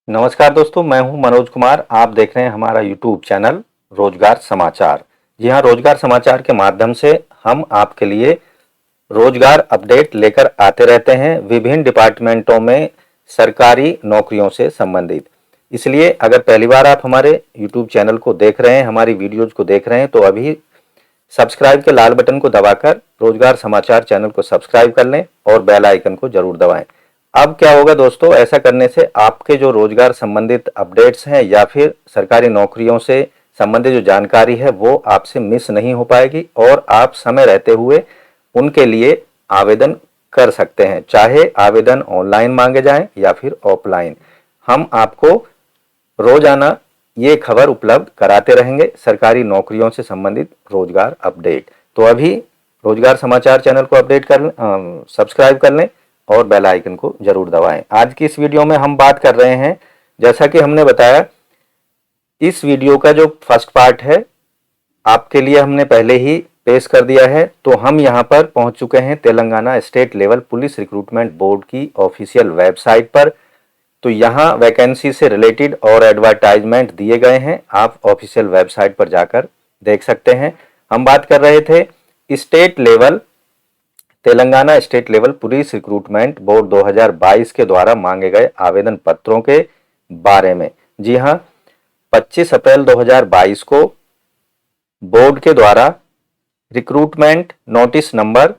नमस्कार दोस्तों, मैं हूं मनोज कुमार। आप देख रहे हैं हमारा यूट्यूब चैनल रोजगार समाचार। जी हां, रोजगार समाचार के माध्यम से हम आपके लिए रोजगार अपडेट लेकर आते रहते हैं विभिन्न डिपार्टमेंटों में सरकारी नौकरियों से संबंधित। इसलिए अगर पहली बार आप हमारे यूट्यूब चैनल को देख रहे हैं, हमारी वीडियोज को देख रहे हैं, तो अभी सब्सक्राइब के लाल बटन को दबाकर रोजगार समाचार चैनल को सब्सक्राइब कर लें और बेल आइकन को जरूर दबाएं। अब क्या होगा दोस्तों, ऐसा करने से आपके जो रोजगार संबंधित अपडेट्स हैं या फिर सरकारी नौकरियों से संबंधित जो जानकारी है वो आपसे मिस नहीं हो पाएगी और आप समय रहते हुए उनके लिए आवेदन कर सकते हैं, चाहे आवेदन ऑनलाइन मांगे जाएं या फिर ऑफलाइन। हम आपको रोजाना ये खबर उपलब्ध कराते रहेंगे सरकारी नौकरियों से संबंधित रोजगार अपडेट। तो अभी रोजगार समाचार चैनल को सब्सक्राइब कर लें और बेल आइकन को जरूर दबाएं। आज की इस वीडियो में हम बात कर रहे हैं, जैसा कि हमने बताया, इस वीडियो का जो फर्स्ट पार्ट है आपके लिए हमने पहले ही पेश कर दिया है। तो हम यहां पर पहुंच चुके हैं Telangana state level police recruitment board की ऑफिशियल वेबसाइट पर। तो यहाँ वैकेंसी से रिलेटेड और एडवर्टाइजमेंट दिए गए हैं, आप ऑफिशियल वेबसाइट पर जाकर देख सकते हैं। हम बात कर रहे थे state level Telangana state level police recruitment board 2022 के द्वारा मांगे गए आवेदन पत्रों के बारे में। जी हां, 25 अप्रैल 2022 को बोर्ड के द्वारा रिक्रूटमेंट नोटिस नंबर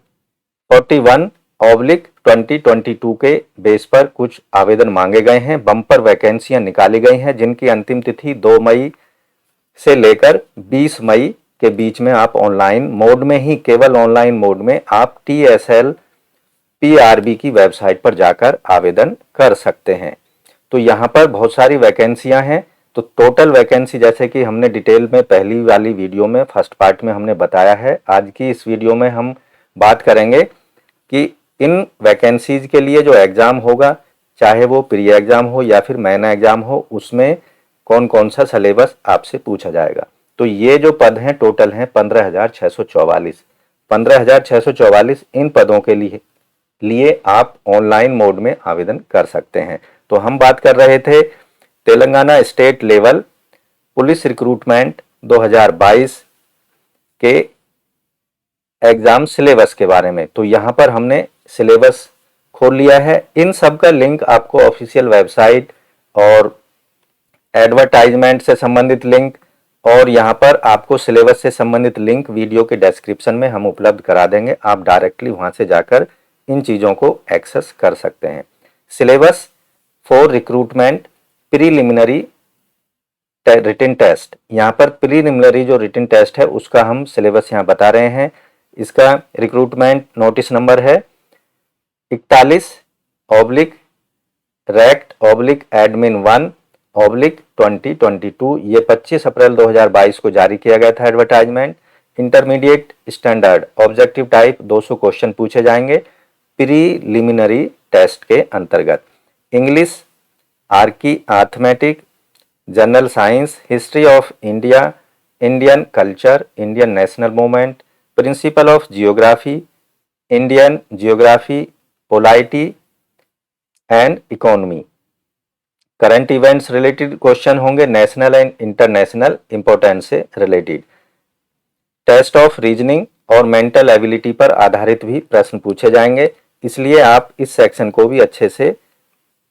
41/2022 के बेस पर कुछ आवेदन मांगे गए हैं। बम्पर वैकेंसियां निकाली गई हैं जिनकी अंतिम तिथि 2 मई से लेकर 20 मई के बीच में आप ऑनलाइन मोड में ही, केवल ऑनलाइन मोड में आप TSL PRB की वेबसाइट पर जाकर आवेदन कर सकते हैं। तो यहाँ पर बहुत सारी वैकेंसियां हैं। तो टोटल वैकेंसी, जैसे कि हमने डिटेल में पहली वाली वीडियो में फर्स्ट पार्ट में हमने बताया है, आज की इस वीडियो में हम बात करेंगे कि इन वैकेंसीज के लिए जो एग्ज़ाम होगा, चाहे वो प्री एग्ज़ाम हो या फिर मेन एग्ज़ाम हो, उसमें कौन कौन सा सिलेबस आपसे पूछा जाएगा। तो ये जो पद हैं टोटल हैं 15,644। 15,644 इन पदों के लिए आप ऑनलाइन मोड में आवेदन कर सकते हैं। तो हम बात कर रहे थे Telangana state level police recruitment 2022 के एग्जाम सिलेबस के बारे में। तो यहाँ पर हमने सिलेबस खोल लिया है। इन सब का लिंक आपको ऑफिशियल वेबसाइट और एडवर्टाइजमेंट से संबंधित लिंक और यहाँ पर आपको सिलेबस से संबंधित लिंक वीडियो के डिस्क्रिप्शन में हम उपलब्ध करा देंगे। आप डायरेक्टली वहाँ से जाकर इन चीज़ों को एक्सेस कर सकते हैं। Syllabus for recruitment preliminary written test, यहाँ पर प्रीलिमिनरी जो रिटन टेस्ट है उसका हम सिलेबस यहाँ बता रहे हैं। इसका रिक्रूटमेंट नोटिस नंबर है 41/रेक्ट/एडमिन 1/2022। ये 25 अप्रैल 2022 को जारी किया गया था advertisement. Intermediate standard objective type 200 question पूछे जाएंगे प्रीलिमिनरी टेस्ट के अंतर्गत। English, Archie, arithmetic, general science, history of India, Indian culture, Indian national movement, principle of geography, Indian geography, polity and economy. Current events related question होंगे national and international importance से related. Test of reasoning और mental ability पर आधारित भी प्रश्न पूछे जाएंगे, इसलिए आप इस सेक्शन को भी अच्छे से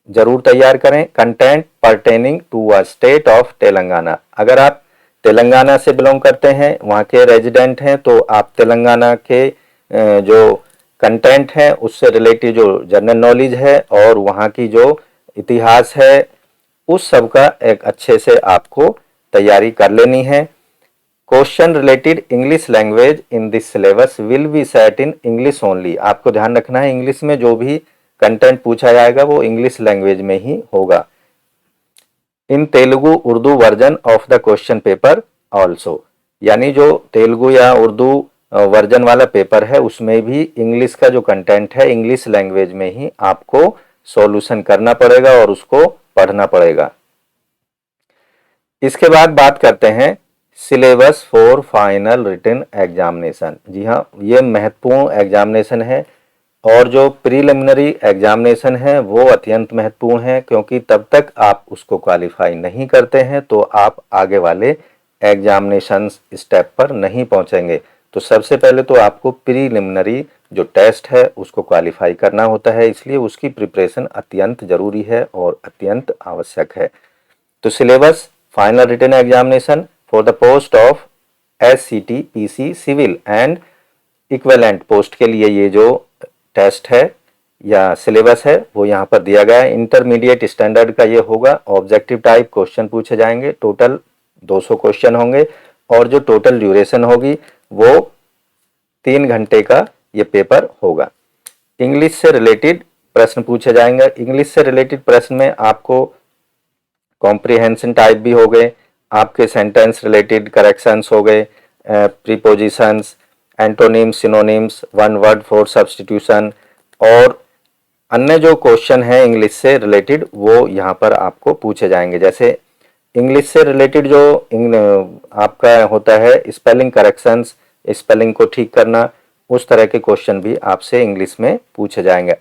जरूर तैयार करें। Content pertaining to a state of Telangana, अगर आप तेलंगाना से बिलोंग करते हैं, वहाँ के रेजिडेंट हैं, तो आप तेलंगाना के जो कंटेंट है उससे रिलेटेड जो जनरल नॉलेज है और वहाँ की जो इतिहास है उस सब का एक अच्छे से आपको तैयारी कर लेनी है। Question related English language in this syllabus will be set in English only. आपको ध्यान रखना है, इंग्लिश में जो भी कंटेंट पूछा जाएगा वो इंग्लिश लैंग्वेज में ही होगा। इन Telugu Urdu version of the question paper also, यानी जो तेलुगु या उर्दू वर्जन वाला पेपर है उसमें भी इंग्लिश का जो कंटेंट है इंग्लिश लैंग्वेज में ही आपको सॉल्यूशन करना पड़ेगा और उसको पढ़ना पड़ेगा। इसके बाद बात करते हैं syllabus for final written examination. जी हाँ, ये महत्वपूर्ण एग्जामिनेशन है और जो प्रीलिमिनरी एग्जामिनेशन है वो अत्यंत महत्वपूर्ण है, क्योंकि तब तक आप उसको क्वालिफाई नहीं करते हैं तो आप आगे वाले एग्जामिनेशन स्टेप पर नहीं पहुंचेंगे। तो सबसे पहले तो आपको प्रीलिमिनरी जो टेस्ट है उसको क्वालिफाई करना होता है, इसलिए उसकी प्रिपरेशन अत्यंत जरूरी है और अत्यंत आवश्यक है। तो syllabus final written examination for the post of SCT PC civil and equivalent post के लिए ये जो टेस्ट है या सिलेबस है वो यहाँ पर दिया गया है। इंटरमीडिएट स्टैंडर्ड का ये होगा। ऑब्जेक्टिव टाइप क्वेश्चन पूछे जाएंगे, टोटल 200 क्वेश्चन होंगे और जो टोटल ड्यूरेशन होगी वो 3 घंटे का ये पेपर होगा। इंग्लिश से रिलेटेड प्रश्न पूछे जाएंगे। इंग्लिश से रिलेटेड प्रश्न में आपको कॉम्प्रिहेंशन टाइप भी हो गए, आपके सेंटेंस रिलेटेड करेक्शंस हो गए, prepositions, antonyms, synonyms, one word four substitution और अन्य जो क्वेश्चन है इंग्लिश से रिलेटेड वो यहाँ पर आपको पूछे जाएंगे। जैसे इंग्लिश से रिलेटेड जो आपका होता है स्पेलिंग करेक्शंस, स्पेलिंग को ठीक करना, उस तरह के क्वेश्चन भी आपसे इंग्लिश में पूछे जाएंगे।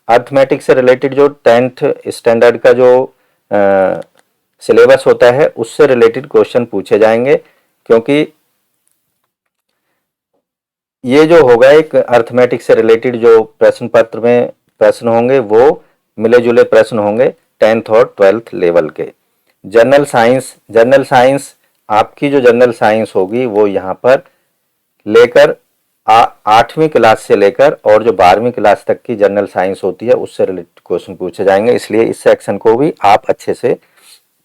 अर्थमेटिक से रिलेटेड जो 10th स्टैंडर्ड का जो सिलेबस होता है उससे रिलेटेड क्वेश्चन पूछे जाएंगे, क्योंकि ये जो होगा एक अर्थमेटिक से रिलेटेड जो प्रश्न पत्र में प्रश्न होंगे वो मिले जुले प्रश्न होंगे 10th और 12th लेवल के। जनरल साइंस आपकी जो जनरल साइंस होगी वो यहाँ पर लेकर 8वीं क्लास से लेकर और जो 12वीं क्लास तक की जनरल साइंस होती है उससे रिलेटेड क्वेश्चन पूछे जाएंगे, इसलिए इस सेक्शन को भी आप अच्छे से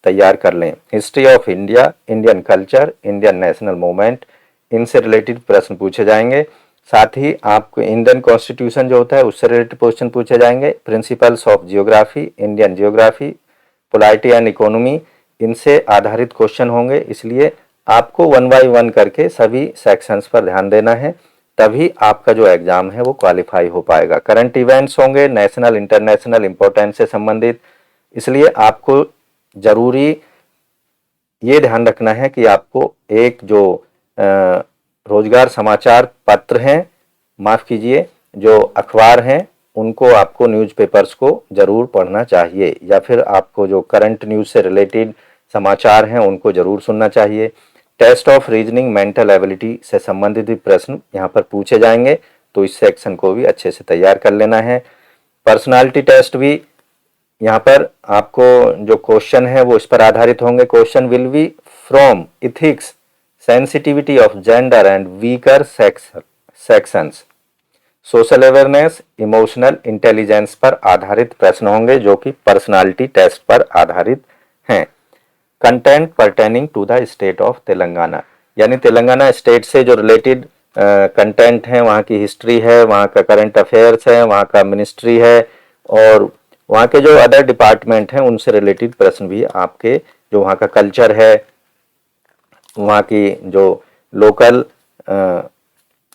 तैयार कर लें। History of India, Indian culture, Indian national movement, इनसे रिलेटेड प्रश्न पूछे जाएंगे। साथ ही आपको इंडियन कॉन्स्टिट्यूशन जो होता है उससे रिलेटेड क्वेश्चन पूछे जाएंगे। Principles of geography, Indian geography, polity and economy, इनसे आधारित क्वेश्चन होंगे, इसलिए आपको 1 बाय 1 करके सभी सेक्शंस पर ध्यान देना है, तभी आपका जो एग्जाम है वो क्वालिफाई हो पाएगा। करंट इवेंट्स होंगे नेशनल इंटरनेशनल इंपॉर्टेंस से संबंधित, इसलिए आपको जरूरी ये ध्यान रखना है कि आपको एक जो रोजगार समाचार पत्र हैं, माफ कीजिए जो अखबार हैं, उनको आपको न्यूज़पेपर्स को जरूर पढ़ना चाहिए, या फिर आपको जो करंट न्यूज़ से रिलेटेड समाचार हैं उनको जरूर सुनना चाहिए। Test of reasoning mental ability से संबंधित भी प्रश्न यहाँ पर पूछे जाएंगे, तो इस सेक्शन को भी अच्छे से तैयार कर लेना है। पर्सनालिटी टेस्ट भी यहाँ पर आपको जो क्वेश्चन है वो इस पर आधारित होंगे। Question will be from ethics, sensitivity of gender and weaker sections, social awareness, emotional intelligence पर आधारित प्रश्न होंगे जो कि पर्सनालिटी टेस्ट पर आधारित हैं। Content pertaining to the state of Telangana, यानी तेलंगाना स्टेट से जो रिलेटेड कंटेंट है, वहाँ की हिस्ट्री है, वहाँ का करंट अफेयर्स है, वहाँ का मिनिस्ट्री है और वहाँ के जो अदर डिपार्टमेंट हैं उनसे रिलेटेड प्रश्न भी आपके, जो वहाँ का कल्चर है, वहाँ की जो लोकल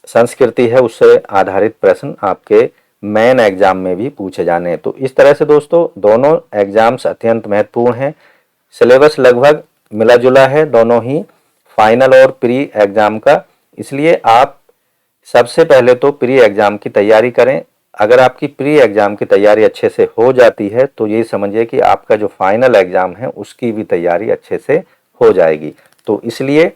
संस्कृति है उससे आधारित प्रश्न आपके मेन एग्जाम में भी पूछे जाने हैं। तो इस तरह से दोस्तों दोनों एग्जाम्स अत्यंत महत्वपूर्ण हैं। सिलेबस लगभग मिला जुला है दोनों ही फाइनल और प्री एग्जाम का, इसलिए आप सबसे पहले तो प्री एग्जाम की तैयारी करें। अगर आपकी प्री एग्जाम की तैयारी अच्छे से हो जाती है तो ये समझिए कि आपका जो फाइनल एग्जाम है उसकी भी तैयारी अच्छे से हो जाएगी। तो इसलिए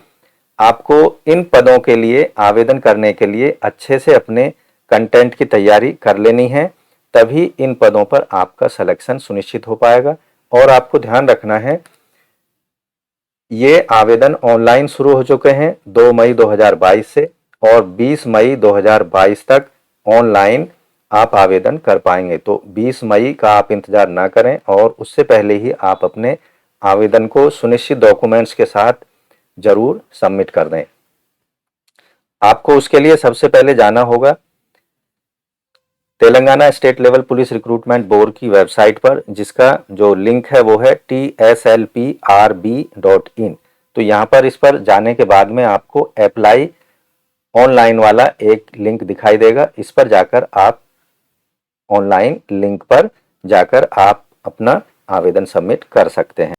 आपको इन पदों के लिए आवेदन करने के लिए अच्छे से अपने कंटेंट की तैयारी कर लेनी है, तभी इन पदों पर आपका सिलेक्शन सुनिश्चित हो पाएगा। और आपको ध्यान रखना है ये आवेदन ऑनलाइन शुरू हो चुके हैं 2 मई 2022 से और 20 मई 2022 तक ऑनलाइन आप आवेदन कर पाएंगे। तो 20 मई का आप इंतजार ना करें और उससे पहले ही आप अपने आवेदन को सुनिश्चित डॉक्यूमेंट्स के साथ जरूर सबमिट कर दें। आपको उसके लिए सबसे पहले जाना होगा Telangana state level police recruitment board की वेबसाइट पर, जिसका जो लिंक है वो है tslprb.in। तो यहाँ पर इस पर जाने के बाद में आपको अप्लाई ऑनलाइन वाला एक लिंक दिखाई देगा, इस पर जाकर आप ऑनलाइन लिंक पर जाकर आप अपना आवेदन सबमिट कर सकते हैं।